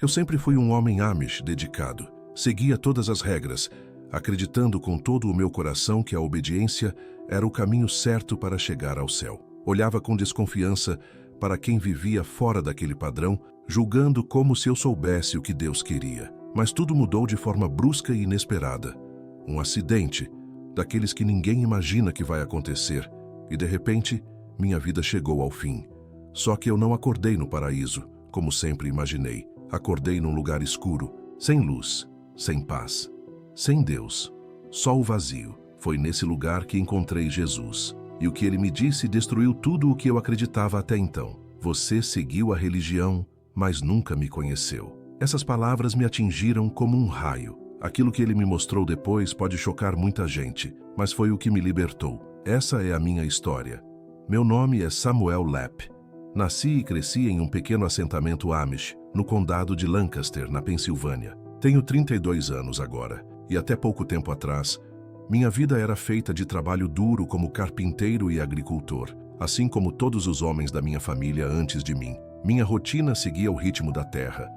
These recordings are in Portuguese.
Eu sempre fui um homem Amish dedicado. Seguia todas as regras, acreditando com todo o meu coração que a obediência era o caminho certo para chegar ao céu. Olhava com desconfiança para quem vivia fora daquele padrão, julgando como se eu soubesse o que Deus queria. Mas tudo mudou de forma brusca e inesperada. Um acidente, daqueles que ninguém imagina que vai acontecer, e de repente, minha vida chegou ao fim. Só que eu não acordei no paraíso, como sempre imaginei. Acordei num lugar escuro, sem luz, sem paz, sem Deus, só o vazio. Foi nesse lugar que encontrei Jesus. E o que ele me disse destruiu tudo o que eu acreditava até então. Você seguiu a religião, mas nunca me conheceu. Essas palavras me atingiram como um raio. Aquilo que ele me mostrou depois pode chocar muita gente, mas foi o que me libertou. Essa é a minha história. Meu nome é Samuel Lepp. Nasci e cresci em um pequeno assentamento Amish, no condado de Lancaster, na Pensilvânia. Tenho 32 anos agora, e até pouco tempo atrás, minha vida era feita de trabalho duro como carpinteiro e agricultor, assim como todos os homens da minha família antes de mim. Minha rotina seguia o ritmo da terra: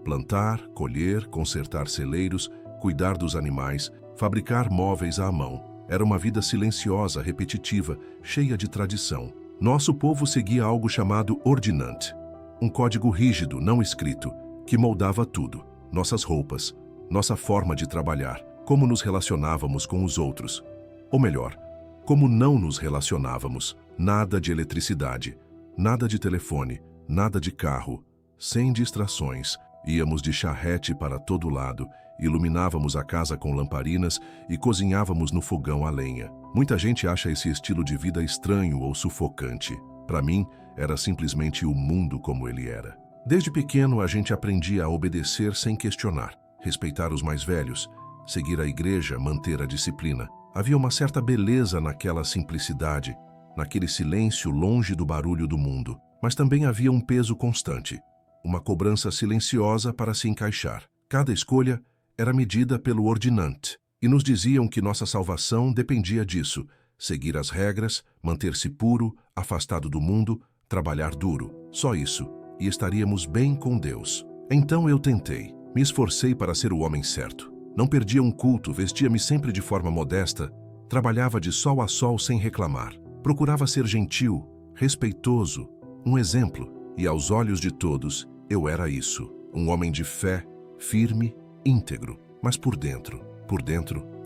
plantar, colher, consertar celeiros, cuidar dos animais, fabricar móveis à mão. Era uma vida silenciosa, repetitiva, cheia de tradição. Nosso povo seguia algo chamado ordinante, um código rígido, não escrito, que moldava tudo: nossas roupas, nossa forma de trabalhar, como nos relacionávamos com os outros. Ou melhor, como não nos relacionávamos. Nada de eletricidade, nada de telefone, nada de carro, sem distrações. Íamos de charrete para todo lado, iluminávamos a casa com lamparinas e cozinhávamos no fogão a lenha. Muita gente acha esse estilo de vida estranho ou sufocante. Para mim, era simplesmente o mundo como ele era. Desde pequeno, a gente aprendia a obedecer sem questionar, respeitar os mais velhos, seguir a igreja, manter a disciplina. Havia uma certa beleza naquela simplicidade, naquele silêncio longe do barulho do mundo. Mas também havia um peso constante, uma cobrança silenciosa para se encaixar. Cada escolha era medida pelo ordinante, e nos diziam que nossa salvação dependia disso: seguir as regras, manter-se puro, afastado do mundo, trabalhar duro. Só isso, e estaríamos bem com Deus. Então eu tentei, me esforcei para ser o homem certo. Não perdia um culto, vestia-me sempre de forma modesta, trabalhava de sol a sol sem reclamar. Procurava ser gentil, respeitoso, um exemplo, e aos olhos de todos, eu era isso. Um homem de fé, firme, íntegro. Mas por dentro,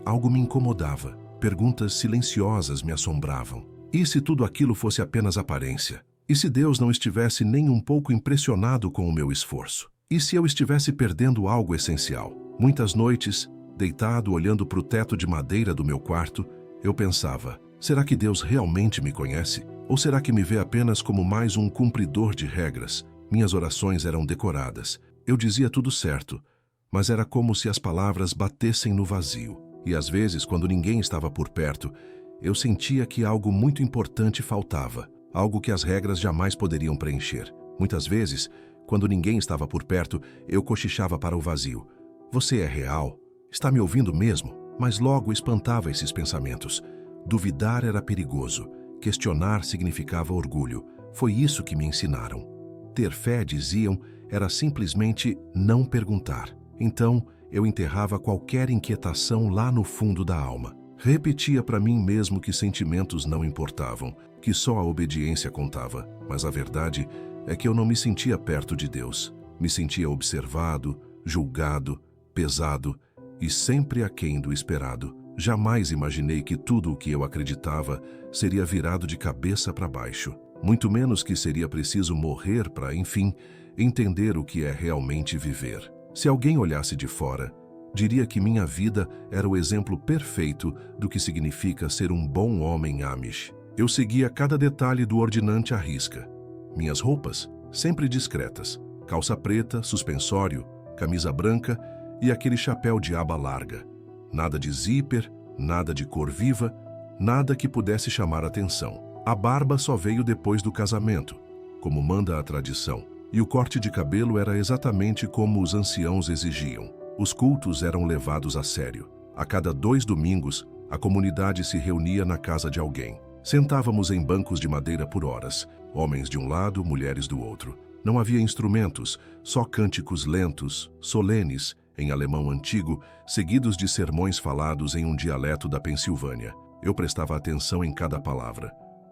algo me incomodava. Perguntas silenciosas me assombravam. E se tudo aquilo fosse apenas aparência? E se Deus não estivesse nem um pouco impressionado com o meu esforço? E se eu estivesse perdendo algo essencial? Muitas noites, deitado olhando para o teto de madeira do meu quarto, eu pensava: será que Deus realmente me conhece? Ou será que me vê apenas como mais um cumpridor de regras? Minhas orações eram decoradas. Eu dizia tudo certo, mas era como se as palavras batessem no vazio. E às vezes, quando ninguém estava por perto, eu sentia que algo muito importante faltava, algo que as regras jamais poderiam preencher. Muitas vezes, quando ninguém estava por perto, eu cochichava para o vazio: você é real? Está me ouvindo mesmo? Mas logo espantava esses pensamentos. Duvidar era perigoso. Questionar significava orgulho. Foi isso que me ensinaram. Ter fé, diziam, era simplesmente não perguntar. Então, eu enterrava qualquer inquietação lá no fundo da alma. Repetia para mim mesmo que sentimentos não importavam, que só a obediência contava. Mas a verdade é que eu não me sentia perto de Deus. Me sentia observado, julgado, pesado e sempre aquém do esperado. Jamais imaginei que tudo o que eu acreditava seria virado de cabeça para baixo. Muito menos que seria preciso morrer para, enfim, entender o que é realmente viver. Se alguém olhasse de fora, diria que minha vida era o exemplo perfeito do que significa ser um bom homem Amish. Eu seguia cada detalhe do ordinante à risca. Minhas roupas, sempre discretas: calça preta, suspensório, camisa branca e aquele chapéu de aba larga. Nada de zíper, nada de cor viva, nada que pudesse chamar atenção. A barba só veio depois do casamento, como manda a tradição, e o corte de cabelo era exatamente como os anciãos exigiam. Os cultos eram levados a sério. A cada 2 domingos, a comunidade se reunia na casa de alguém. Sentávamos em bancos de madeira por horas, homens de um lado, mulheres do outro. Não havia instrumentos, só cânticos lentos, solenes, em alemão antigo, seguidos de sermões falados em um dialeto da Pensilvânia. Eu prestava atenção em cada palavra.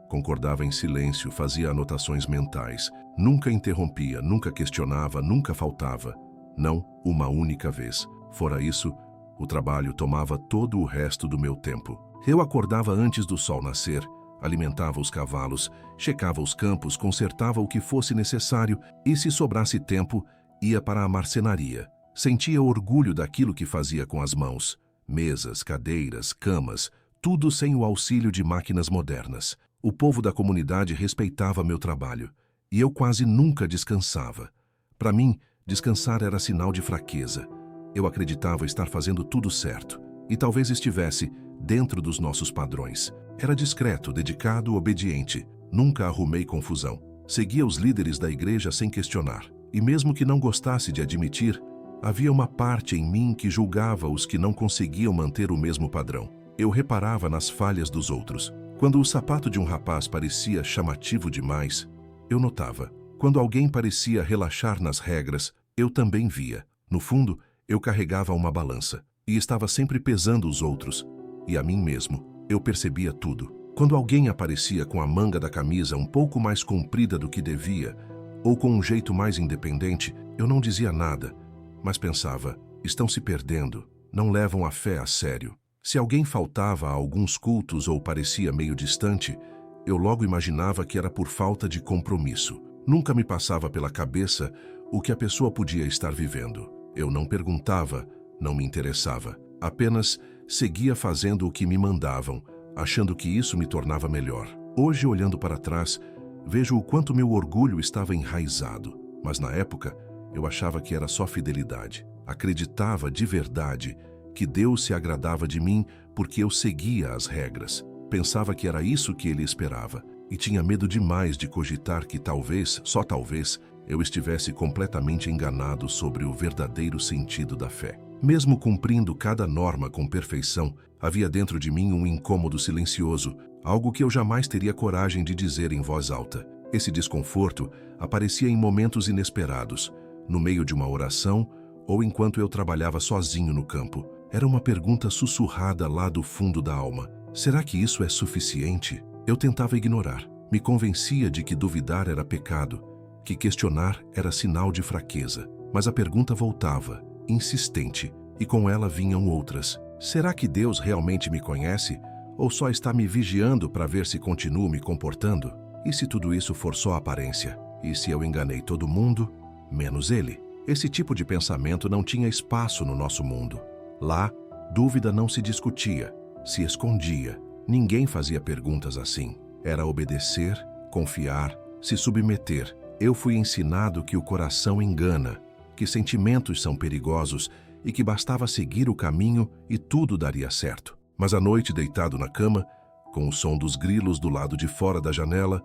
Concordava em silêncio, fazia anotações mentais. Nunca interrompia, nunca questionava, nunca faltava. Não uma única vez. Fora isso, o trabalho tomava todo o resto do meu tempo. Eu acordava antes do sol nascer, alimentava os cavalos, checava os campos, consertava o que fosse necessário e, se sobrasse tempo, ia para a marcenaria. Sentia orgulho daquilo que fazia com as mãos. Mesas, cadeiras, camas, tudo sem o auxílio de máquinas modernas. O povo da comunidade respeitava meu trabalho e eu quase nunca descansava. Para mim, descansar era sinal de fraqueza. Eu acreditava estar fazendo tudo certo e talvez estivesse dentro dos nossos padrões. Era discreto, dedicado, obediente. Nunca arrumei confusão. Seguia os líderes da igreja sem questionar. E mesmo que não gostasse de admitir, havia uma parte em mim que julgava os que não conseguiam manter o mesmo padrão. Eu reparava nas falhas dos outros. Quando o sapato de um rapaz parecia chamativo demais, eu notava. Quando alguém parecia relaxar nas regras, eu também via. No fundo, eu carregava uma balança e estava sempre pesando os outros e a mim mesmo. Eu percebia tudo. Quando alguém aparecia com a manga da camisa um pouco mais comprida do que devia, ou com um jeito mais independente, eu não dizia nada, mas pensava, estão se perdendo, não levam a fé a sério. Se alguém faltava a alguns cultos ou parecia meio distante, eu logo imaginava que era por falta de compromisso. Nunca me passava pela cabeça o que a pessoa podia estar vivendo. Eu não perguntava, não me interessava. Apenas seguia fazendo o que me mandavam, achando que isso me tornava melhor. Hoje, olhando para trás, vejo o quanto meu orgulho estava enraizado. Mas na época, eu achava que era só fidelidade. Acreditava de verdade que Deus se agradava de mim porque eu seguia as regras. Pensava que era isso que Ele esperava e tinha medo demais de cogitar que talvez, só talvez, eu estivesse completamente enganado sobre o verdadeiro sentido da fé. Mesmo cumprindo cada norma com perfeição, havia dentro de mim um incômodo silencioso, algo que eu jamais teria coragem de dizer em voz alta. Esse desconforto aparecia em momentos inesperados, no meio de uma oração ou enquanto eu trabalhava sozinho no campo. Era uma pergunta sussurrada lá do fundo da alma. Será que isso é suficiente? Eu tentava ignorar. Me convencia de que duvidar era pecado, que questionar era sinal de fraqueza. Mas a pergunta voltava, insistente, e com ela vinham outras. Será que Deus realmente me conhece? Ou só está me vigiando para ver se continuo me comportando? E se tudo isso for só aparência? E se eu enganei todo mundo, menos Ele? Esse tipo de pensamento não tinha espaço no nosso mundo. Lá, dúvida não se discutia, se escondia. Ninguém fazia perguntas assim. Era obedecer, confiar, se submeter. Eu fui ensinado que o coração engana, que sentimentos são perigosos e que bastava seguir o caminho e tudo daria certo. Mas à noite, deitado na cama, com o som dos grilos do lado de fora da janela,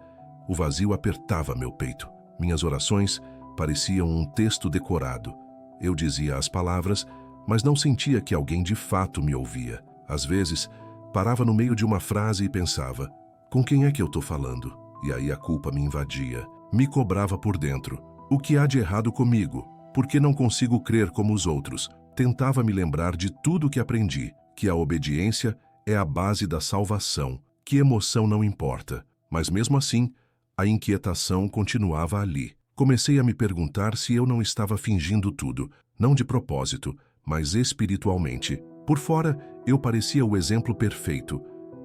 o vazio apertava meu peito. Minhas orações pareciam um texto decorado. Eu dizia as palavras, mas não sentia que alguém de fato me ouvia. Às vezes, parava no meio de uma frase e pensava, com quem é que eu estou falando? E aí a culpa me invadia, me cobrava por dentro. O que há de errado comigo? Por que não consigo crer como os outros? Tentava me lembrar de tudo que aprendi, que a obediência é a base da salvação, que emoção não importa. Mas mesmo assim, a inquietação continuava ali. Comecei a me perguntar se eu não estava fingindo tudo, não de propósito, mas espiritualmente. Por fora, eu parecia o exemplo perfeito.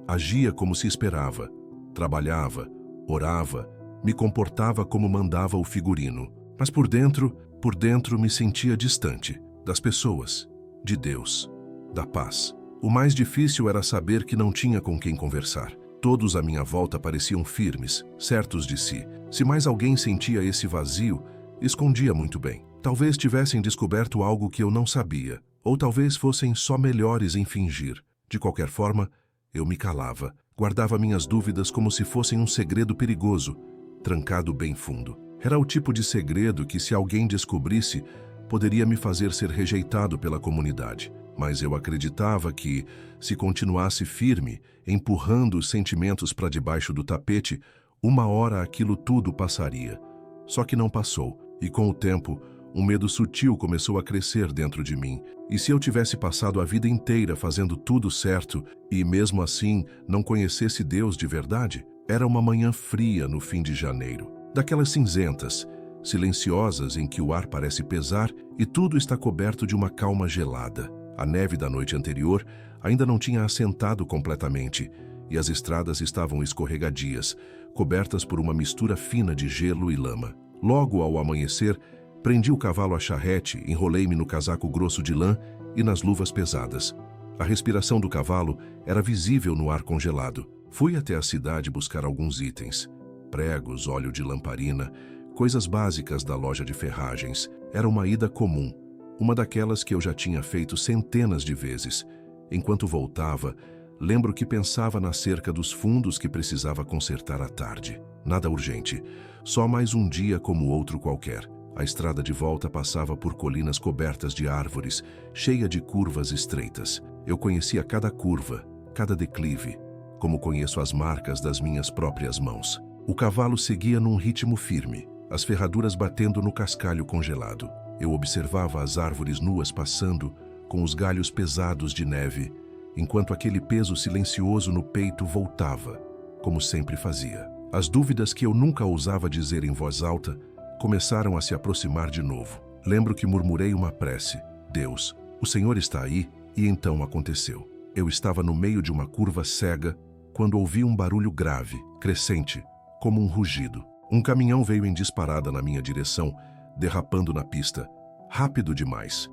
Agia como se esperava. Trabalhava, orava, me comportava como mandava o figurino. Mas por dentro me sentia distante das pessoas, de Deus, da paz. O mais difícil era saber que não tinha com quem conversar. Todos à minha volta pareciam firmes, certos de si. Se mais alguém sentia esse vazio, escondia muito bem. Talvez tivessem descoberto algo que eu não sabia, ou talvez fossem só melhores em fingir. De qualquer forma, eu me calava, guardava minhas dúvidas como se fossem um segredo perigoso, trancado bem fundo. Era o tipo de segredo que, se alguém descobrisse, poderia me fazer ser rejeitado pela comunidade. Mas eu acreditava que, se continuasse firme, empurrando os sentimentos para debaixo do tapete, uma hora aquilo tudo passaria. Só que não passou, e com o tempo, um medo sutil começou a crescer dentro de mim. E se eu tivesse passado a vida inteira fazendo tudo certo e, mesmo assim, não conhecesse Deus de verdade? Era uma manhã fria no fim de janeiro, daquelas cinzentas, silenciosas em que o ar parece pesar e tudo está coberto de uma calma gelada. A neve da noite anterior ainda não tinha assentado completamente e as estradas estavam escorregadias, cobertas por uma mistura fina de gelo e lama. Logo ao amanhecer, prendi o cavalo à charrete, enrolei-me no casaco grosso de lã e nas luvas pesadas. A respiração do cavalo era visível no ar congelado. Fui até a cidade buscar alguns itens. Pregos, óleo de lamparina, coisas básicas da loja de ferragens. Era uma ida comum, uma daquelas que eu já tinha feito centenas de vezes. Enquanto voltava, lembro que pensava na cerca dos fundos que precisava consertar à tarde. Nada urgente, só mais um dia como outro qualquer. A estrada de volta passava por colinas cobertas de árvores, cheia de curvas estreitas. Eu conhecia cada curva, cada declive, como conheço as marcas das minhas próprias mãos. O cavalo seguia num ritmo firme, as ferraduras batendo no cascalho congelado. Eu observava as árvores nuas passando, com os galhos pesados de neve, enquanto aquele peso silencioso no peito voltava, como sempre fazia. As dúvidas que eu nunca ousava dizer em voz alta começaram a se aproximar de novo. Lembro que murmurei uma prece. Deus, o Senhor está aí? E então aconteceu. Eu estava no meio de uma curva cega quando ouvi um barulho grave, crescente, como um rugido. Um caminhão veio em disparada na minha direção, derrapando na pista. Rápido demais.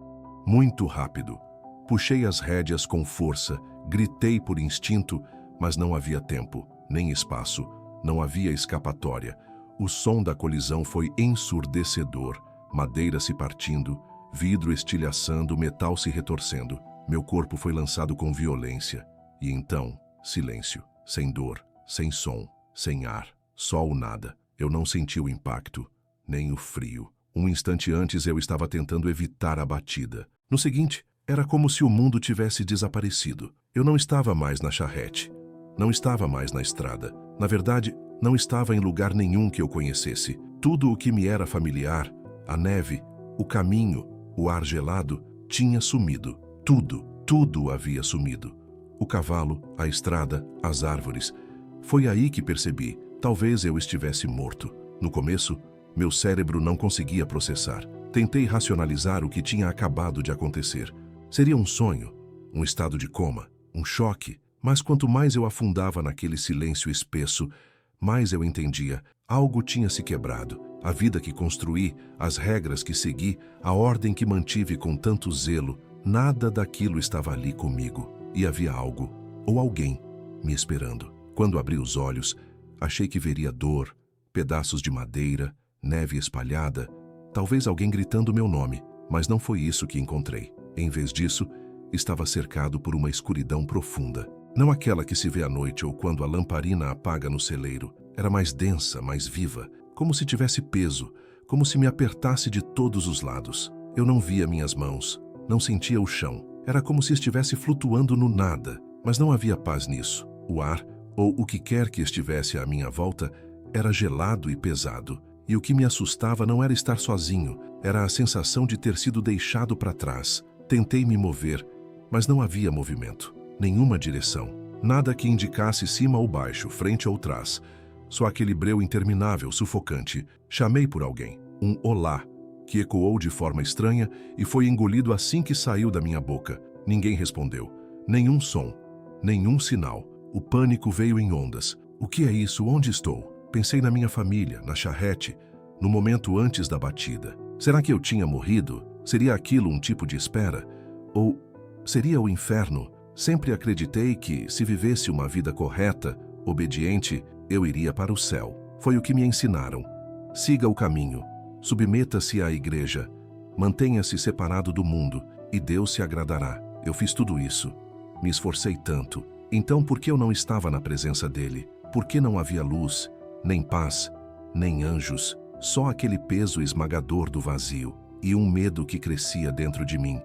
Muito rápido. Puxei as rédeas com força, gritei por instinto, mas não havia tempo, nem espaço. Não havia escapatória. O som da colisão foi ensurdecedor, madeira se partindo, vidro estilhaçando, metal se retorcendo. Meu corpo foi lançado com violência. E então, silêncio, sem dor, sem som, sem ar, só o nada. Eu não senti o impacto, nem o frio. Um instante antes eu estava tentando evitar a batida. No seguinte, era como se o mundo tivesse desaparecido. Eu não estava mais na charrete. Não estava mais na estrada. Na verdade, não estava em lugar nenhum que eu conhecesse. Tudo o que me era familiar, a neve, o caminho, o ar gelado, tinha sumido. Tudo havia sumido. O cavalo, a estrada, as árvores. Foi aí que percebi, talvez eu estivesse morto. No começo, meu cérebro não conseguia processar. Tentei racionalizar o que tinha acabado de acontecer. Seria um sonho, um estado de coma, um choque. Mas quanto mais eu afundava naquele silêncio espesso, mais eu entendia, algo tinha se quebrado. A vida que construí, as regras que segui, a ordem que mantive com tanto zelo, nada daquilo estava ali comigo. E havia algo, ou alguém, me esperando. Quando abri os olhos, achei que veria dor, pedaços de madeira, neve espalhada, talvez alguém gritando meu nome, mas não foi isso que encontrei. Em vez disso, estava cercado por uma escuridão profunda. Não aquela que se vê à noite ou quando a lamparina apaga no celeiro. Era mais densa, mais viva, como se tivesse peso, como se me apertasse de todos os lados. Eu não via minhas mãos, não sentia o chão. Era como se estivesse flutuando no nada, mas não havia paz nisso. O ar, ou o que quer que estivesse à minha volta, era gelado e pesado. E o que me assustava não era estar sozinho, era a sensação de ter sido deixado para trás. Tentei me mover, mas não havia movimento. Nenhuma direção, nada que indicasse cima ou baixo, frente ou trás. Só aquele breu interminável, sufocante. Chamei por alguém, um olá, que ecoou de forma estranha e foi engolido assim que saiu da minha boca. Ninguém respondeu, nenhum som, nenhum sinal. O pânico veio em ondas. O que é isso? Onde estou? Pensei na minha família, na charrete, no momento antes da batida. Será que eu tinha morrido? Seria aquilo um tipo de espera? Ou seria o inferno? Sempre acreditei que, se vivesse uma vida correta, obediente, eu iria para o céu. Foi o que me ensinaram. Siga o caminho, submeta-se à igreja, mantenha-se separado do mundo, e Deus se agradará. Eu fiz tudo isso. Me esforcei tanto. Então por que eu não estava na presença dele? Por que não havia luz, nem paz, nem anjos? Só aquele peso esmagador do vazio e um medo que crescia dentro de mim,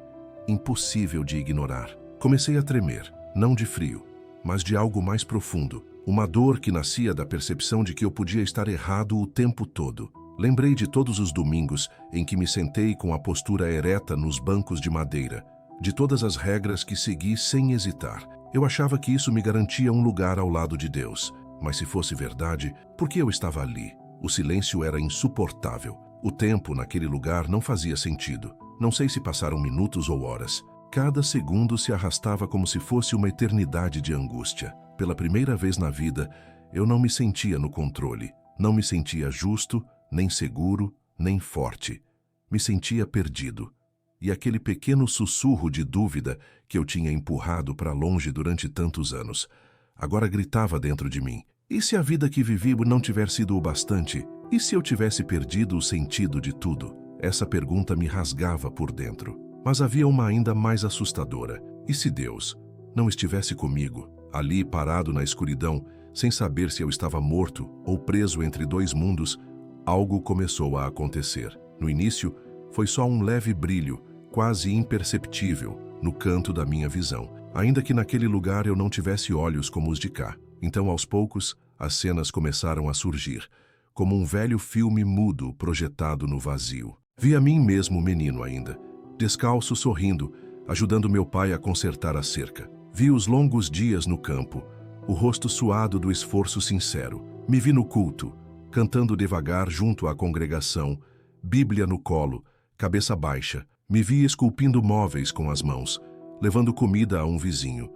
impossível de ignorar. Comecei a tremer, não de frio, mas de algo mais profundo. Uma dor que nascia da percepção de que eu podia estar errado o tempo todo. Lembrei de todos os domingos em que me sentei com a postura ereta nos bancos de madeira, de todas as regras que segui sem hesitar. Eu achava que isso me garantia um lugar ao lado de Deus. Mas se fosse verdade, por que eu estava ali? O silêncio era insuportável. O tempo naquele lugar não fazia sentido. Não sei se passaram minutos ou horas. Cada segundo se arrastava como se fosse uma eternidade de angústia. Pela primeira vez na vida, eu não me sentia no controle. Não me sentia justo, nem seguro, nem forte. Me sentia perdido. E aquele pequeno sussurro de dúvida que eu tinha empurrado para longe durante tantos anos, agora gritava dentro de mim. E se a vida que vivi não tiver sido o bastante? E se eu tivesse perdido o sentido de tudo? Essa pergunta me rasgava por dentro. Mas havia uma ainda mais assustadora. E se Deus não estivesse comigo, ali parado na escuridão, sem saber se eu estava morto ou preso entre dois mundos? Algo começou a acontecer. No início, foi só um leve brilho, quase imperceptível, no canto da minha visão, ainda que naquele lugar eu não tivesse olhos como os de cá. Então, aos poucos, as cenas começaram a surgir, como um velho filme mudo projetado no vazio. Vi a mim mesmo menino ainda, descalço, sorrindo, ajudando meu pai a consertar a cerca. Vi os longos dias no campo, o rosto suado do esforço sincero. Me vi no culto, cantando devagar junto à congregação, Bíblia no colo, cabeça baixa. Me vi esculpindo móveis com as mãos, levando comida a um vizinho,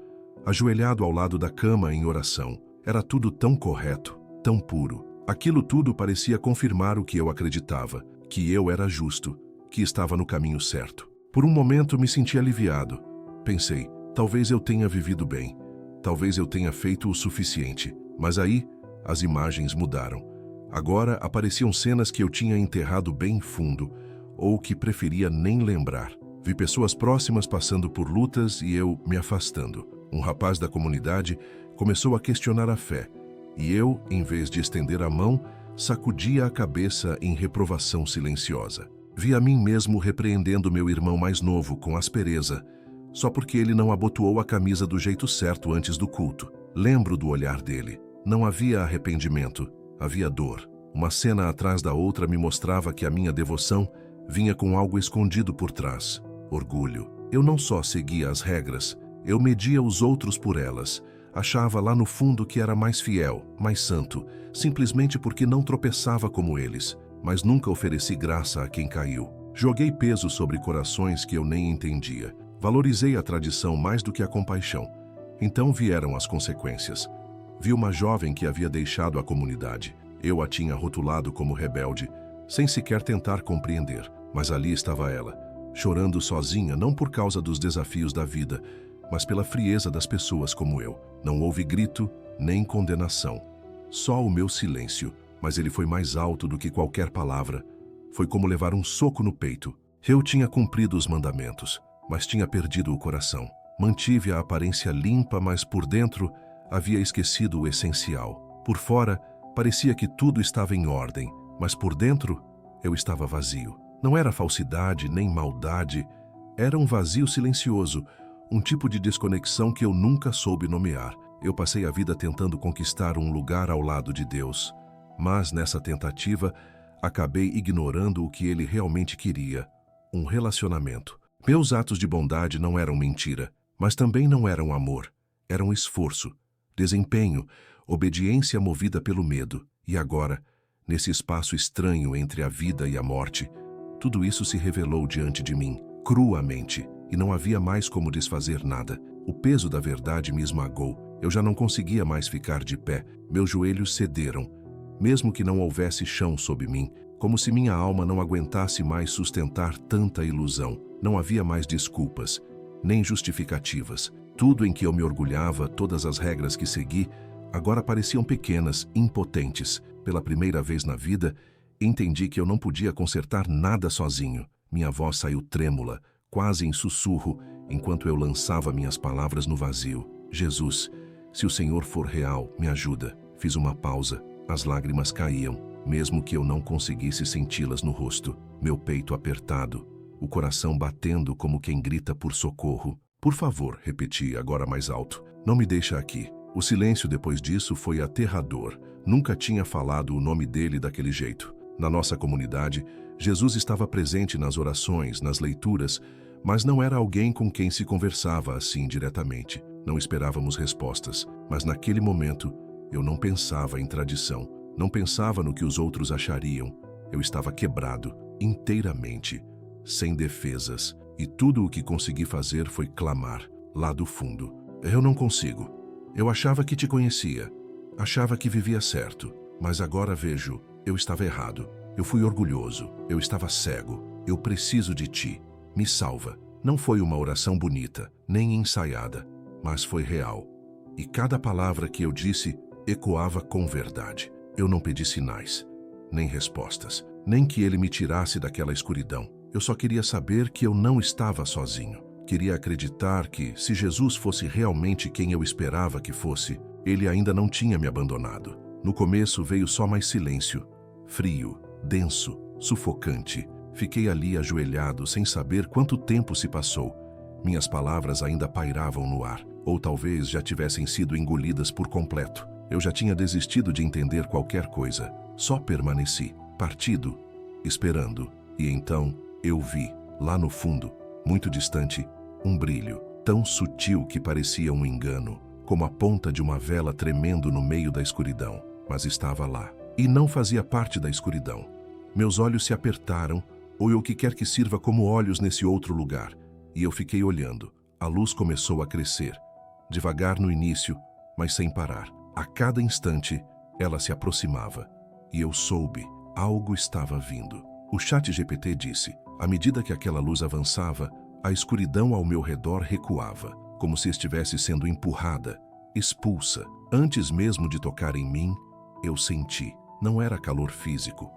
ajoelhado ao lado da cama em oração. Era tudo tão correto, tão puro. Aquilo tudo parecia confirmar o que eu acreditava, que eu era justo, que estava no caminho certo. Por um momento me senti aliviado. Pensei, talvez eu tenha vivido bem, talvez eu tenha feito o suficiente. Mas aí, as imagens mudaram. Agora apareciam cenas que eu tinha enterrado bem fundo, ou que preferia nem lembrar. Vi pessoas próximas passando por lutas e eu me afastando. Um rapaz da comunidade começou a questionar a fé, e eu, em vez de estender a mão, sacudia a cabeça em reprovação silenciosa. Vi a mim mesmo repreendendo meu irmão mais novo com aspereza, só porque ele não abotoou a camisa do jeito certo antes do culto. Lembro do olhar dele. Não havia arrependimento, havia dor. Uma cena atrás da outra me mostrava que a minha devoção vinha com algo escondido por trás. Orgulho. Eu não só seguia as regras, eu media os outros por elas. Achava lá no fundo que era mais fiel, mais santo, simplesmente porque não tropeçava como eles. Mas nunca ofereci graça a quem caiu. Joguei peso sobre corações que eu nem entendia. Valorizei a tradição mais do que a compaixão. Então vieram as consequências. Vi uma jovem que havia deixado a comunidade. Eu a tinha rotulado como rebelde, sem sequer tentar compreender. Mas ali estava ela, chorando sozinha, não por causa dos desafios da vida, mas pela frieza das pessoas como eu. Não houve grito, nem condenação. Só o meu silêncio, mas ele foi mais alto do que qualquer palavra. Foi como levar um soco no peito. Eu tinha cumprido os mandamentos, mas tinha perdido o coração. Mantive a aparência limpa, mas por dentro havia esquecido o essencial. Por fora, parecia que tudo estava em ordem, mas por dentro eu estava vazio. Não era falsidade nem maldade, era um vazio silencioso, um tipo de desconexão que eu nunca soube nomear. Eu passei a vida tentando conquistar um lugar ao lado de Deus, mas nessa tentativa acabei ignorando o que ele realmente queria, um relacionamento. Meus atos de bondade não eram mentira, mas também não eram amor. Eram esforço, desempenho, obediência movida pelo medo. E agora, nesse espaço estranho entre a vida e a morte, tudo isso se revelou diante de mim, cruamente, e não havia mais como desfazer nada. O peso da verdade me esmagou. Eu já não conseguia mais ficar de pé. Meus joelhos cederam, mesmo que não houvesse chão sob mim, como se minha alma não aguentasse mais sustentar tanta ilusão. Não havia mais desculpas, nem justificativas. Tudo em que eu me orgulhava, todas as regras que segui, agora pareciam pequenas, impotentes. Pela primeira vez na vida, entendi que eu não podia consertar nada sozinho. Minha voz saiu trêmula, quase em sussurro, enquanto eu lançava minhas palavras no vazio. Jesus, se o Senhor for real, me ajuda. Fiz uma pausa. As lágrimas caíam, mesmo que eu não conseguisse senti-las no rosto. Meu peito apertado, o coração batendo como quem grita por socorro. Por favor, repeti agora mais alto, não me deixa aqui. O silêncio depois disso foi aterrador. Nunca tinha falado o nome dele daquele jeito. Na nossa comunidade, Jesus estava presente nas orações, nas leituras, mas não era alguém com quem se conversava assim diretamente. Não esperávamos respostas, mas naquele momento eu não pensava em tradição, não pensava no que os outros achariam. Eu estava quebrado, inteiramente, sem defesas, e tudo o que consegui fazer foi clamar, lá do fundo: eu não consigo. Eu achava que te conhecia, achava que vivia certo, mas agora vejo, eu estava errado. Eu fui orgulhoso, eu estava cego. Eu preciso de ti. Me salva. Não foi uma oração bonita, nem ensaiada, mas foi real. E cada palavra que eu disse ecoava com verdade. Eu não pedi sinais, nem respostas, nem que ele me tirasse daquela escuridão. Eu só queria saber que eu não estava sozinho. Queria acreditar que, se Jesus fosse realmente quem eu esperava que fosse, ele ainda não tinha me abandonado. No começo veio só mais silêncio, frio, denso, sufocante. Fiquei ali ajoelhado sem saber quanto tempo se passou. Minhas palavras ainda pairavam no ar, ou talvez já tivessem sido engolidas por completo. Eu já tinha desistido de entender qualquer coisa. Só permaneci, partido, esperando. E então eu vi, lá no fundo, muito distante, um brilho, tão sutil que parecia um engano, como a ponta de uma vela tremendo no meio da escuridão. Mas estava lá, e não fazia parte da escuridão. Meus olhos se apertaram, ou o que quer que sirva como olhos nesse outro lugar, e eu fiquei olhando. A luz começou a crescer, devagar no início, mas sem parar. A cada instante, ela se aproximava, e eu soube, algo estava vindo. O ChatGPT disse: à medida que aquela luz avançava, a escuridão ao meu redor recuava, como se estivesse sendo empurrada, expulsa. Antes mesmo de tocar em mim, eu senti. Não era calor físico,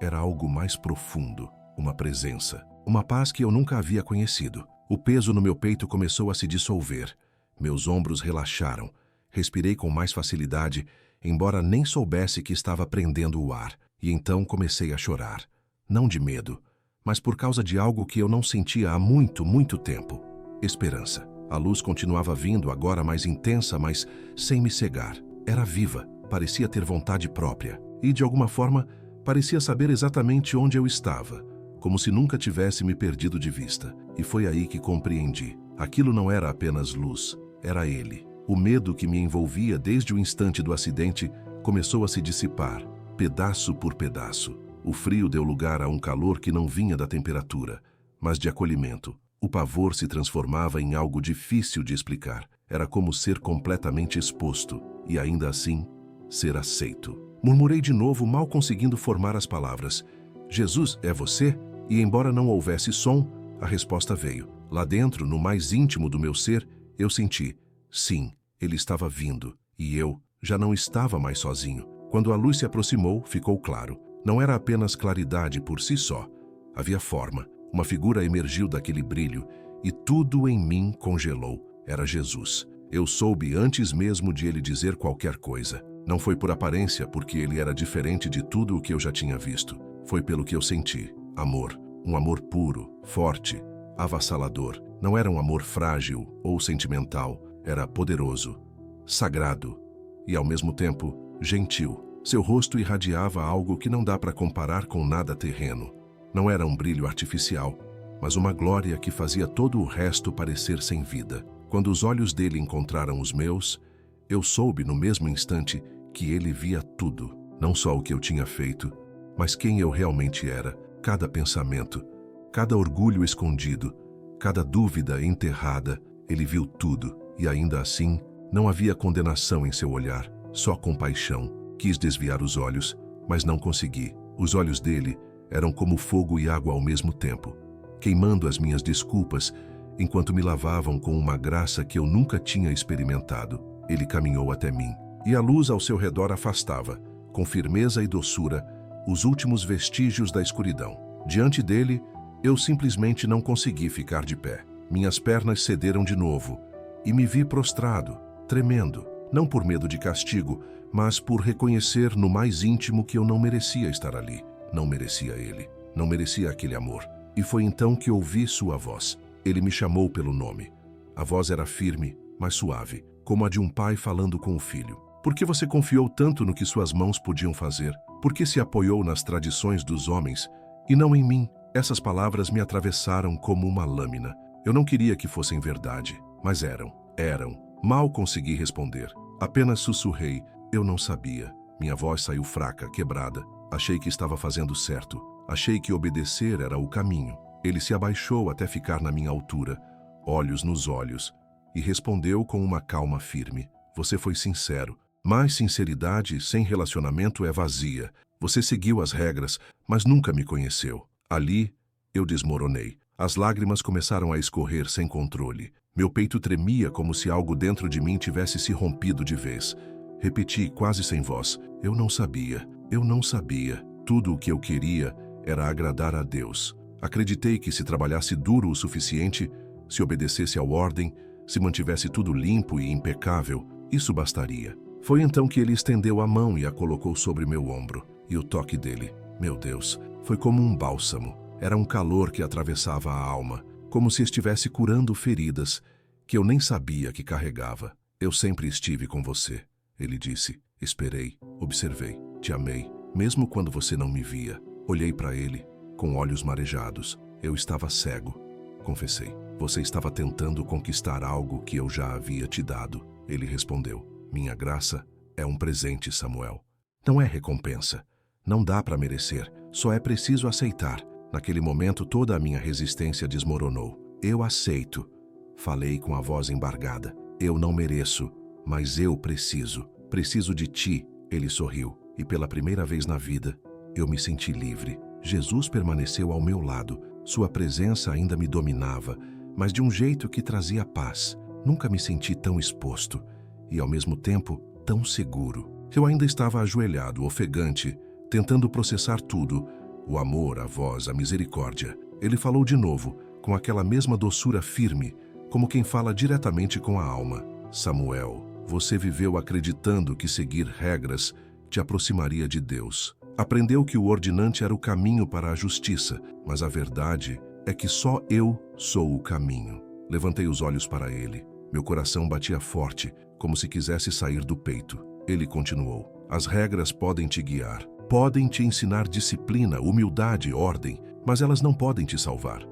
era algo mais profundo, uma presença, uma paz que eu nunca havia conhecido. O peso no meu peito começou a se dissolver, meus ombros relaxaram, respirei com mais facilidade, embora nem soubesse que estava prendendo o ar, e então comecei a chorar, não de medo, mas por causa de algo que eu não sentia há muito, muito tempo: esperança. A luz continuava vindo, agora mais intensa, mas sem me cegar. Era viva, parecia ter vontade própria, e de alguma forma parecia saber exatamente onde eu estava, como se nunca tivesse me perdido de vista. E foi aí que compreendi. Aquilo não era apenas luz, era ele. O medo que me envolvia desde o instante do acidente começou a se dissipar, pedaço por pedaço. O frio deu lugar a um calor que não vinha da temperatura, mas de acolhimento. O pavor se transformava em algo difícil de explicar. Era como ser completamente exposto, e ainda assim, ser aceito. Murmurei de novo, mal conseguindo formar as palavras: Jesus, é você? E embora não houvesse som, a resposta veio. Lá dentro, no mais íntimo do meu ser, eu senti: sim, ele estava vindo, e eu já não estava mais sozinho. Quando a luz se aproximou, ficou claro. Não era apenas claridade por si só. Havia forma. Uma figura emergiu daquele brilho, e tudo em mim congelou. Era Jesus. Eu soube antes mesmo de ele dizer qualquer coisa. Não foi por aparência, porque ele era diferente de tudo o que eu já tinha visto. Foi pelo que eu senti. Amor. Um amor puro, forte, avassalador. Não era um amor frágil ou sentimental. Era poderoso, sagrado e, ao mesmo tempo, gentil. Seu rosto irradiava algo que não dá para comparar com nada terreno. Não era um brilho artificial, mas uma glória que fazia todo o resto parecer sem vida. Quando os olhos dele encontraram os meus, eu soube no mesmo instante que ele via tudo. Não só o que eu tinha feito, mas quem eu realmente era. Cada pensamento, cada orgulho escondido, cada dúvida enterrada. Ele viu tudo, e ainda assim, não havia condenação em seu olhar, só compaixão. Quis desviar os olhos, mas não consegui. Os olhos dele eram como fogo e água ao mesmo tempo, queimando as minhas desculpas, enquanto me lavavam com uma graça que eu nunca tinha experimentado. Ele caminhou até mim, e a luz ao seu redor afastava, com firmeza e doçura, os últimos vestígios da escuridão. Diante dele, eu simplesmente não consegui ficar de pé. Minhas pernas cederam de novo, e me vi prostrado, tremendo, não por medo de castigo, mas por reconhecer no mais íntimo que eu não merecia estar ali. Não merecia ele, não merecia aquele amor. E foi então que ouvi sua voz. Ele me chamou pelo nome. A voz era firme, mas suave, como a de um pai falando com o filho. Por que você confiou tanto no que suas mãos podiam fazer? Porque se apoiou nas tradições dos homens e não em mim. Essas palavras me atravessaram como uma lâmina. Eu não queria que fossem verdade, mas eram. Mal consegui responder. Apenas sussurrei. Eu não sabia. Minha voz saiu fraca, quebrada. Achei que estava fazendo certo. Achei que obedecer era o caminho. Ele se abaixou até ficar na minha altura, olhos nos olhos, e respondeu com uma calma firme. Você foi sincero, mas sinceridade sem relacionamento é vazia. Você seguiu as regras, mas nunca me conheceu. Ali, eu desmoronei. As lágrimas começaram a escorrer sem controle. Meu peito tremia como se algo dentro de mim tivesse se rompido de vez. Repeti quase sem voz. Eu não sabia. Tudo o que eu queria era agradar a Deus. Acreditei que se trabalhasse duro o suficiente, se obedecesse à ordem, se mantivesse tudo limpo e impecável, isso bastaria. Foi então que ele estendeu a mão e a colocou sobre meu ombro. E o toque dele, meu Deus, foi como um bálsamo. Era um calor que atravessava a alma, como se estivesse curando feridas que eu nem sabia que carregava. Eu sempre estive com você, ele disse. Esperei, observei, te amei, mesmo quando você não me via. Olhei para ele, com olhos marejados. Eu estava cego, confessei. Você estava tentando conquistar algo que eu já havia te dado. Ele respondeu. Minha graça é um presente, Samuel. Não é recompensa. Não dá para merecer. Só é preciso aceitar. Naquele momento, toda a minha resistência desmoronou. Eu aceito. Falei com a voz embargada. Eu não mereço, mas eu preciso. Preciso de ti. Ele sorriu. E pela primeira vez na vida, eu me senti livre. Jesus permaneceu ao meu lado. Sua presença ainda me dominava, mas de um jeito que trazia paz. Nunca me senti tão exposto e, ao mesmo tempo, tão seguro. Eu ainda estava ajoelhado, ofegante, tentando processar tudo. O amor, a voz, a misericórdia. Ele falou de novo, com aquela mesma doçura firme, como quem fala diretamente com a alma. Samuel, você viveu acreditando que seguir regras te aproximaria de Deus. Aprendeu que o ordenante era o caminho para a justiça, mas a verdade é que só eu sou o caminho. Levantei os olhos para ele. Meu coração batia forte, como se quisesse sair do peito. Ele continuou. As regras podem te guiar, podem te ensinar disciplina, humildade, ordem, mas elas não podem te salvar.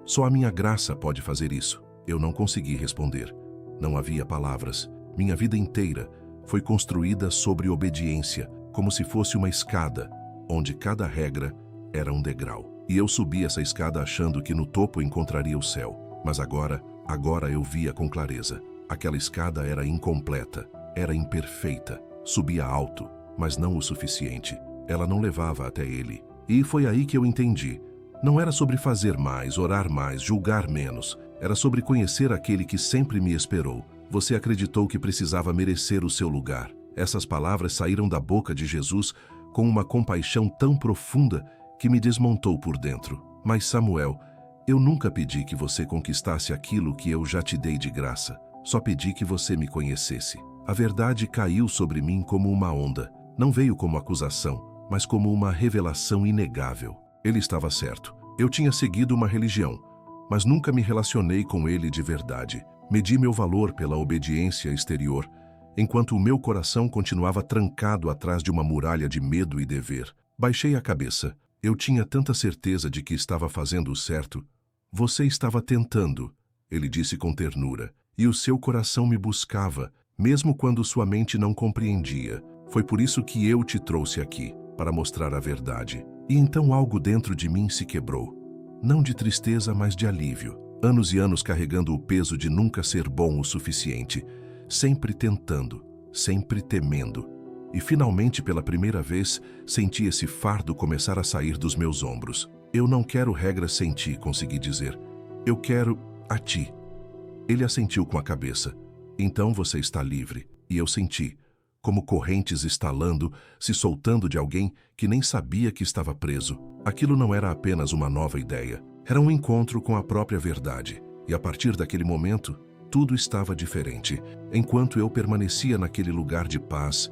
Só a minha graça pode fazer isso. Eu não consegui responder. Não havia palavras. Minha vida inteira foi construída sobre obediência, como se fosse uma escada, onde cada regra era um degrau. E eu subi essa escada achando que no topo encontraria o céu. Mas agora eu via com clareza. Aquela escada era incompleta, era imperfeita. Subia alto, mas não o suficiente. Ela não levava até ele. E foi aí que eu entendi. Não era sobre fazer mais, orar mais, julgar menos. Era sobre conhecer aquele que sempre me esperou. Você acreditou que precisava merecer o seu lugar. Essas palavras saíram da boca de Jesus com uma compaixão tão profunda que me desmontou por dentro. Mas, Samuel, eu nunca pedi que você conquistasse aquilo que eu já te dei de graça. Só pedi que você me conhecesse. A verdade caiu sobre mim como uma onda. Não veio como acusação, mas como uma revelação inegável. Ele estava certo. Eu tinha seguido uma religião, mas nunca me relacionei com ele de verdade. Medi meu valor pela obediência exterior, enquanto o meu coração continuava trancado atrás de uma muralha de medo e dever. Baixei a cabeça. Eu tinha tanta certeza de que estava fazendo o certo. Você estava tentando, ele disse com ternura, e o seu coração me buscava, mesmo quando sua mente não compreendia. Foi por isso que eu te trouxe aqui, para mostrar a verdade. E então algo dentro de mim se quebrou. Não de tristeza, mas de alívio. Anos e anos carregando o peso de nunca ser bom o suficiente, sempre tentando, sempre temendo. E finalmente, pela primeira vez, senti esse fardo começar a sair dos meus ombros. Eu não quero regras sem ti, consegui dizer. Eu quero a ti. Ele assentiu com a cabeça. Então você está livre. E eu senti, como correntes estalando, se soltando de alguém que nem sabia que estava preso. Aquilo não era apenas uma nova ideia. Era um encontro com a própria verdade. E a partir daquele momento, tudo estava diferente. Enquanto eu permanecia naquele lugar de paz,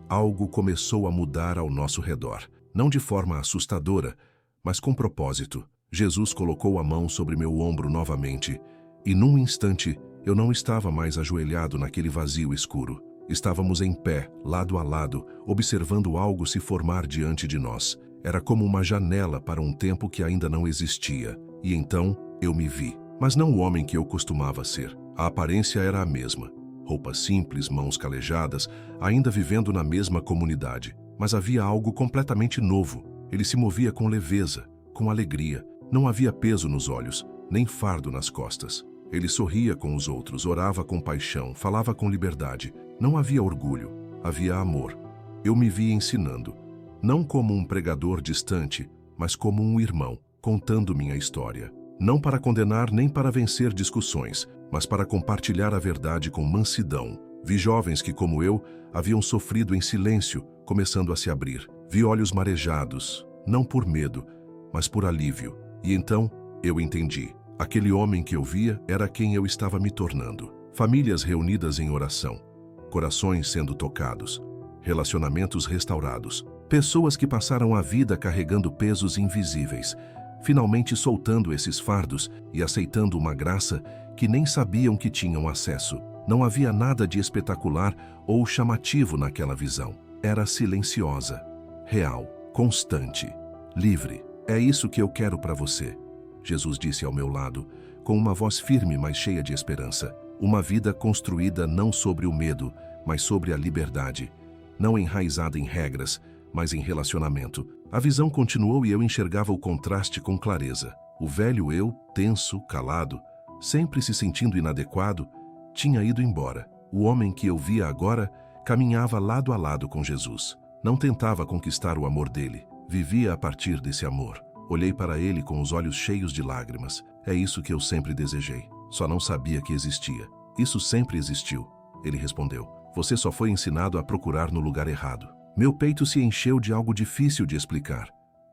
algo começou a mudar ao nosso redor. Não de forma assustadora, mas com propósito. Jesus colocou a mão sobre meu ombro novamente, e num instante eu não estava mais ajoelhado naquele vazio escuro. Estávamos em pé, lado a lado, observando algo se formar diante de nós. Era como uma janela para um tempo que ainda não existia. E então eu me vi. Mas não o homem que eu costumava ser. A aparência era a mesma. Roupas simples, mãos calejadas, ainda vivendo na mesma comunidade. Mas havia algo completamente novo. Ele se movia com leveza, com alegria. Não havia peso nos olhos, nem fardo nas costas. Ele sorria com os outros, orava com paixão, falava com liberdade. Não havia orgulho, havia amor. Eu me vi ensinando, não como um pregador distante, mas como um irmão, contando minha história. Não para condenar nem para vencer discussões, mas para compartilhar a verdade com mansidão. Vi jovens que, como eu, haviam sofrido em silêncio, começando a se abrir. Vi olhos marejados, não por medo, mas por alívio. E então eu entendi. Aquele homem que eu via era quem eu estava me tornando. Famílias reunidas em oração, corações sendo tocados, relacionamentos restaurados, pessoas que passaram a vida carregando pesos invisíveis, finalmente soltando esses fardos e aceitando uma graça que nem sabiam que tinham acesso. Não havia nada de espetacular ou chamativo naquela visão. Era silenciosa, real, constante, livre. É isso que eu quero para você, Jesus disse ao meu lado, com uma voz firme, mas cheia de esperança. Uma vida construída não sobre o medo, mas sobre a liberdade. Não enraizada em regras, mas em relacionamento. A visão continuou e eu enxergava o contraste com clareza. O velho eu, tenso, calado, sempre se sentindo inadequado, tinha ido embora. O homem que eu via agora caminhava lado a lado com Jesus. Não tentava conquistar o amor dele. Vivia a partir desse amor. Olhei para ele com os olhos cheios de lágrimas. É isso que eu sempre desejei. Só não sabia que existia. Isso sempre existiu. Ele respondeu. Você só foi ensinado a procurar no lugar errado. Meu peito se encheu de algo difícil de explicar.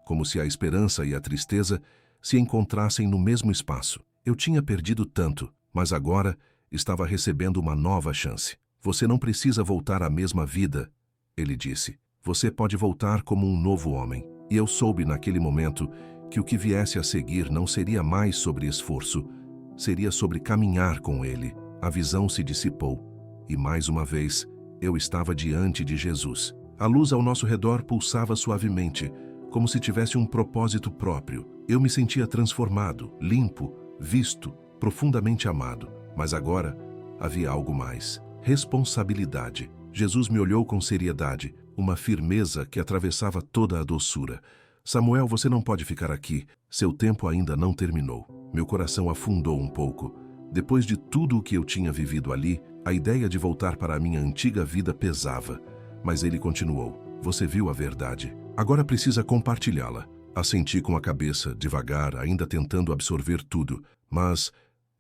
Como se a esperança e a tristeza se encontrassem no mesmo espaço. Eu tinha perdido tanto, mas agora estava recebendo uma nova chance. Você não precisa voltar à mesma vida, ele disse. Você pode voltar como um novo homem. E eu soube naquele momento que o que viesse a seguir não seria mais sobre esforço, seria sobre caminhar com ele. A visão se dissipou e, mais uma vez, eu estava diante de Jesus. A luz ao nosso redor pulsava suavemente, como se tivesse um propósito próprio. Eu me sentia transformado, limpo, visto, profundamente amado. Mas agora havia algo mais. Responsabilidade. Jesus me olhou com seriedade, uma firmeza que atravessava toda a doçura. Samuel, você não pode ficar aqui. Seu tempo ainda não terminou. Meu coração afundou um pouco. Depois de tudo o que eu tinha vivido ali, a ideia de voltar para a minha antiga vida pesava. Mas ele continuou. Você viu a verdade. Agora precisa compartilhá-la. Assenti com a cabeça, devagar, ainda tentando absorver tudo. Mas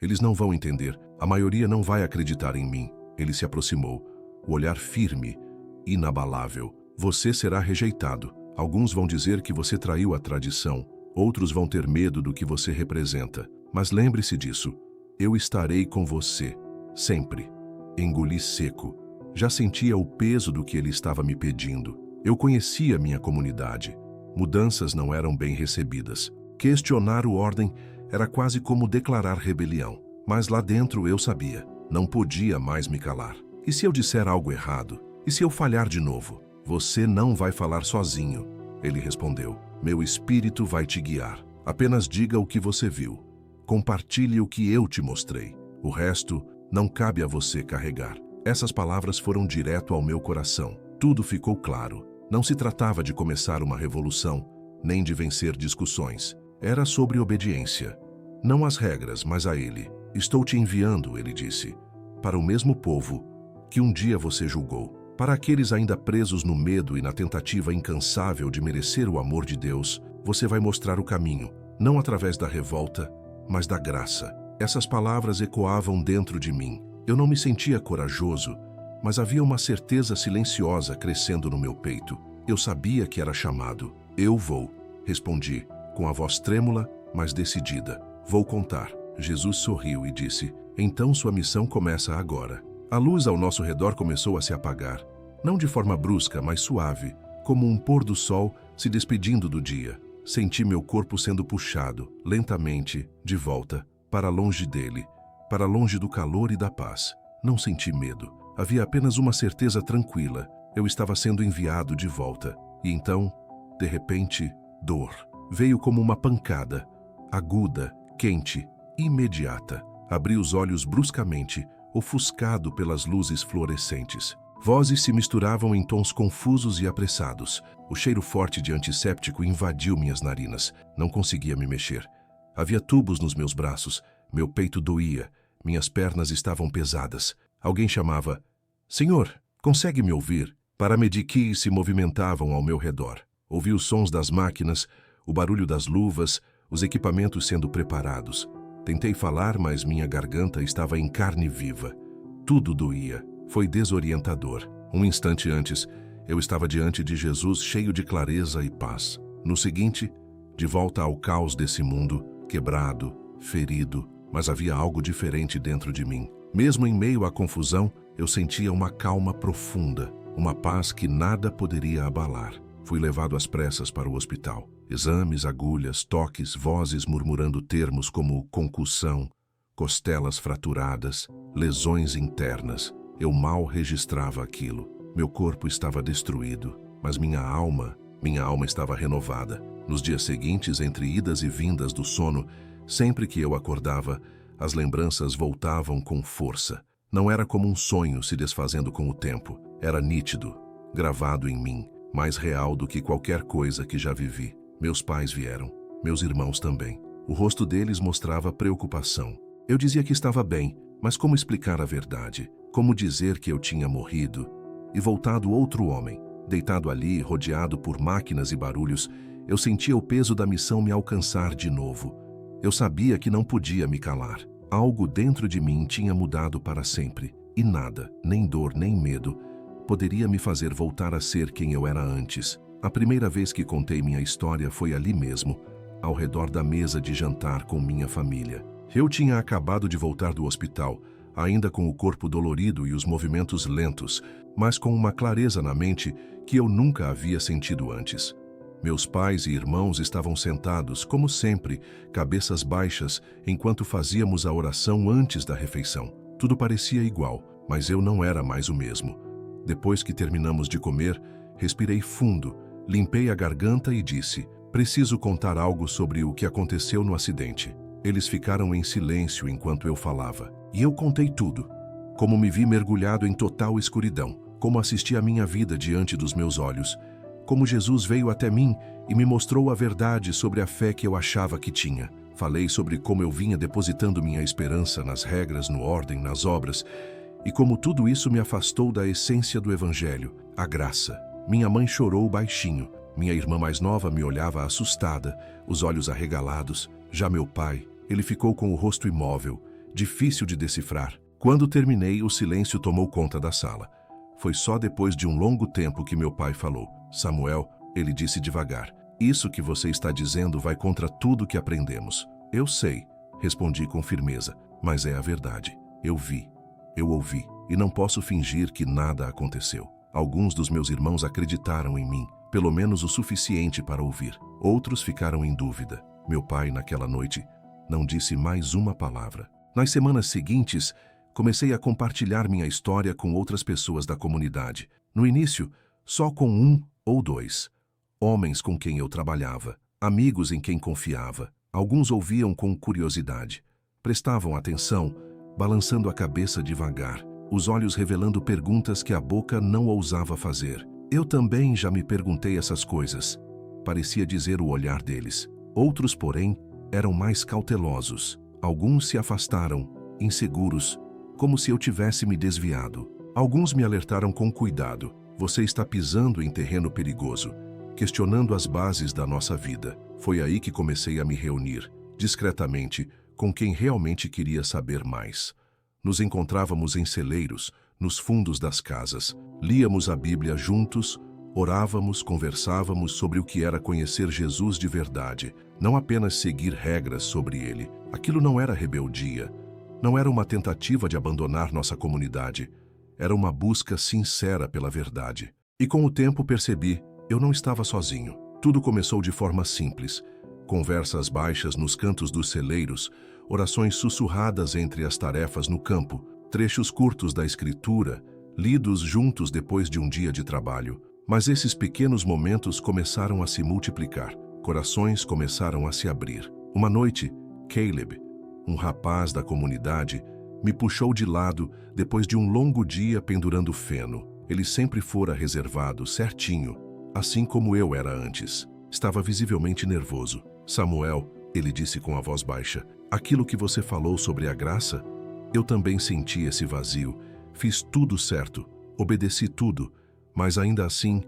eles não vão entender. A maioria não vai acreditar em mim. Ele se aproximou. O olhar firme, inabalável. Você será rejeitado. Alguns vão dizer que você traiu a tradição. Outros vão ter medo do que você representa. Mas lembre-se disso. Eu estarei com você. Sempre. Engoli seco. Já sentia o peso do que ele estava me pedindo. Eu conhecia minha comunidade. Mudanças não eram bem recebidas. Questionar o ordem era quase como declarar rebelião. Mas lá dentro eu sabia. Não podia mais me calar. E se eu disser algo errado? E se eu falhar de novo? Você não vai falar sozinho, ele respondeu. Meu espírito vai te guiar. Apenas diga o que você viu. Compartilhe o que eu te mostrei. O resto não cabe a você carregar. Essas palavras foram direto ao meu coração. Tudo ficou claro. Não se tratava de começar uma revolução, nem de vencer discussões. Era sobre obediência. Não às regras, mas a ele. Estou te enviando, ele disse, para o mesmo povo que um dia você julgou. Para aqueles ainda presos no medo e na tentativa incansável de merecer o amor de Deus, você vai mostrar o caminho, não através da revolta, mas da graça. Essas palavras ecoavam dentro de mim. Eu não me sentia corajoso, mas havia uma certeza silenciosa crescendo no meu peito. Eu sabia que era chamado. Eu vou, respondi, com a voz trêmula, mas decidida. Vou contar. Jesus sorriu e disse, então sua missão começa agora. A luz ao nosso redor começou a se apagar, não de forma brusca, mas suave, como um pôr do sol se despedindo do dia. Senti meu corpo sendo puxado, lentamente, de volta, para longe dele, para longe do calor e da paz. Não senti medo, Havia apenas uma certeza tranquila. Eu estava sendo enviado de volta. E então, de repente, dor. Veio como uma pancada. Aguda, quente, imediata. Abri os olhos bruscamente, ofuscado pelas luzes fluorescentes. Vozes se misturavam em tons confusos e apressados. O cheiro forte de antisséptico invadiu minhas narinas. Não conseguia me mexer. Havia tubos nos meus braços. Meu peito doía. Minhas pernas estavam pesadas. Alguém chamava: "Senhor, consegue me ouvir?" Paramediquis se movimentavam ao meu redor. Ouvi os sons das máquinas, o barulho das luvas, os equipamentos sendo preparados. Tentei falar, mas minha garganta estava em carne viva. Tudo doía. Foi desorientador. Um instante antes, eu estava diante de Jesus cheio de clareza e paz. No seguinte, de volta ao caos desse mundo, quebrado, ferido, mas havia algo diferente dentro de mim. Mesmo em meio à confusão, eu sentia uma calma profunda, uma paz que nada poderia abalar. Fui levado às pressas para o hospital. Exames, agulhas, toques, vozes murmurando termos como concussão, costelas fraturadas, lesões internas. Eu mal registrava aquilo. Meu corpo estava destruído, mas minha alma estava renovada. Nos dias seguintes, entre idas e vindas do sono, sempre que eu acordava, as lembranças voltavam com força. Não era como um sonho se desfazendo com o tempo. Era nítido, gravado em mim, mais real do que qualquer coisa que já vivi. Meus pais vieram, meus irmãos também. O rosto deles mostrava preocupação. Eu dizia que estava bem, mas como explicar a verdade? Como dizer que eu tinha morrido? E voltado outro homem, deitado ali, rodeado por máquinas e barulhos, eu sentia o peso da missão me alcançar de novo. Eu sabia que não podia me calar. Algo dentro de mim tinha mudado para sempre, e nada, nem dor, nem medo, poderia me fazer voltar a ser quem eu era antes. A primeira vez que contei minha história foi ali mesmo, ao redor da mesa de jantar com minha família. Eu tinha acabado de voltar do hospital, ainda com o corpo dolorido e os movimentos lentos, mas com uma clareza na mente que eu nunca havia sentido antes. Meus pais e irmãos estavam sentados, como sempre, cabeças baixas, enquanto fazíamos a oração antes da refeição. Tudo parecia igual, mas eu não era mais o mesmo. Depois que terminamos de comer, respirei fundo, limpei a garganta e disse: "Preciso contar algo sobre o que aconteceu no acidente." Eles ficaram em silêncio enquanto eu falava. E eu contei tudo. Como me vi mergulhado em total escuridão. Como assisti a minha vida diante dos meus olhos. Como Jesus veio até mim e me mostrou a verdade sobre a fé que eu achava que tinha. Falei sobre como eu vinha depositando minha esperança nas regras, no ordem, nas obras, e como tudo isso me afastou da essência do Evangelho, a graça. Minha mãe chorou baixinho. Minha irmã mais nova me olhava assustada, os olhos arregalados. Já meu pai, ele ficou com o rosto imóvel, difícil de decifrar. Quando terminei, o silêncio tomou conta da sala. Foi só depois de um longo tempo que meu pai falou: "Samuel", ele disse devagar, "isso que você está dizendo vai contra tudo que aprendemos." "Eu sei", respondi com firmeza, "mas é a verdade. Eu vi, eu ouvi, e não posso fingir que nada aconteceu." Alguns dos meus irmãos acreditaram em mim, pelo menos o suficiente para ouvir. Outros ficaram em dúvida. Meu pai, naquela noite, não disse mais uma palavra. Nas semanas seguintes, comecei a compartilhar minha história com outras pessoas da comunidade. No início, só com 1 ou 2. Homens com quem eu trabalhava, amigos em quem confiava. Alguns ouviam com curiosidade. Prestavam atenção, balançando a cabeça devagar, os olhos revelando perguntas que a boca não ousava fazer. Eu também já me perguntei essas coisas. Parecia dizer o olhar deles. Outros, porém, eram mais cautelosos. Alguns se afastaram, inseguros, como se eu tivesse me desviado. Alguns me alertaram com cuidado. Você está pisando em terreno perigoso, questionando as bases da nossa vida. Foi aí que comecei a me reunir, discretamente, com quem realmente queria saber mais. Nos encontrávamos em celeiros, nos fundos das casas. Líamos a Bíblia juntos, orávamos, conversávamos sobre o que era conhecer Jesus de verdade, não apenas seguir regras sobre ele. Aquilo não era rebeldia, não era uma tentativa de abandonar nossa comunidade. Era uma busca sincera pela verdade. E com o tempo percebi, eu não estava sozinho. Tudo começou de forma simples. Conversas baixas nos cantos dos celeiros, orações sussurradas entre as tarefas no campo, trechos curtos da Escritura, lidos juntos depois de um dia de trabalho. Mas esses pequenos momentos começaram a se multiplicar. Corações começaram a se abrir. Uma noite, Caleb, um rapaz da comunidade, me puxou de lado depois de um longo dia pendurando feno. Ele sempre fora reservado, certinho, assim como eu era antes. Estava visivelmente nervoso. Samuel, ele disse com a voz baixa, aquilo que você falou sobre a graça, eu também senti esse vazio. Fiz tudo certo, obedeci tudo, mas ainda assim,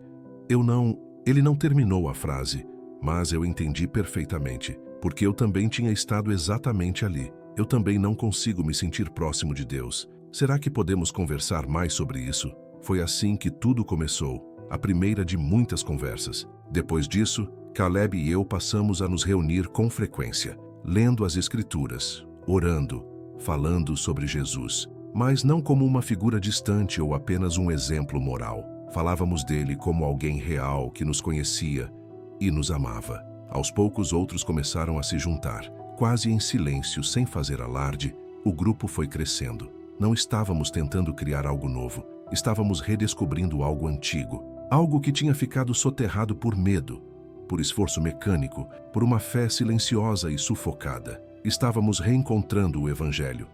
Ele não terminou a frase, mas eu entendi perfeitamente, porque eu também tinha estado exatamente ali. Eu também não consigo me sentir próximo de Deus. Será que podemos conversar mais sobre isso? Foi assim que tudo começou, a primeira de muitas conversas. Depois disso, Caleb e eu passamos a nos reunir com frequência, lendo as Escrituras, orando, falando sobre Jesus, mas não como uma figura distante ou apenas um exemplo moral. Falávamos dele como alguém real que nos conhecia e nos amava. Aos poucos, outros começaram a se juntar. Quase em silêncio, sem fazer alarde, o grupo foi crescendo. Não estávamos tentando criar algo novo, estávamos redescobrindo algo antigo, algo que tinha ficado soterrado por medo, por esforço mecânico, por uma fé silenciosa e sufocada. Estávamos reencontrando o Evangelho.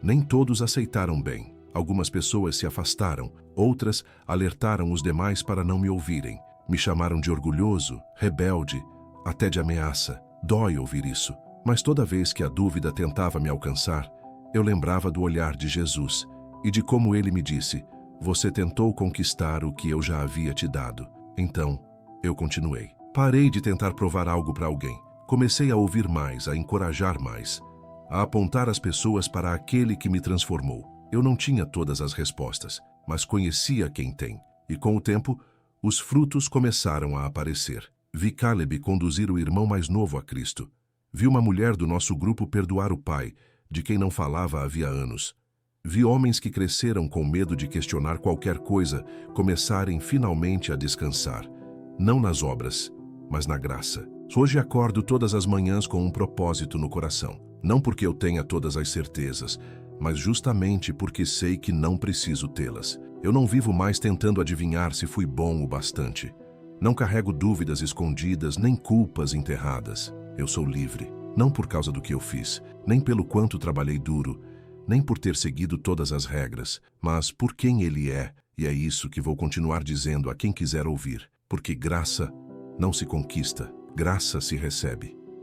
Nem todos aceitaram bem. Algumas pessoas se afastaram, outras alertaram os demais para não me ouvirem. Me chamaram de orgulhoso, rebelde, até de ameaça. Dói ouvir isso, mas toda vez que a dúvida tentava me alcançar, eu lembrava do olhar de Jesus e de como ele me disse, você tentou conquistar o que eu já havia te dado. Então, eu continuei. Parei de tentar provar algo para alguém. Comecei a ouvir mais, a encorajar mais, a apontar as pessoas para aquele que me transformou. Eu não tinha todas as respostas, mas conhecia quem tem. E com o tempo, os frutos começaram a aparecer. Vi Caleb conduzir o irmão mais novo a Cristo. Vi uma mulher do nosso grupo perdoar o pai, de quem não falava havia anos. Vi homens que cresceram com medo de questionar qualquer coisa, começarem finalmente a descansar. Não nas obras, mas na graça. Hoje acordo todas as manhãs com um propósito no coração. Não porque eu tenha todas as certezas, mas justamente porque sei que não preciso tê-las. Eu não vivo mais tentando adivinhar se fui bom o bastante. Não carrego dúvidas escondidas, nem culpas enterradas. Eu sou livre, não por causa do que eu fiz, nem pelo quanto trabalhei duro, nem por ter seguido todas as regras, mas por quem Ele é, e é isso que vou continuar dizendo a quem quiser ouvir, porque graça não se conquista, graça se recebe.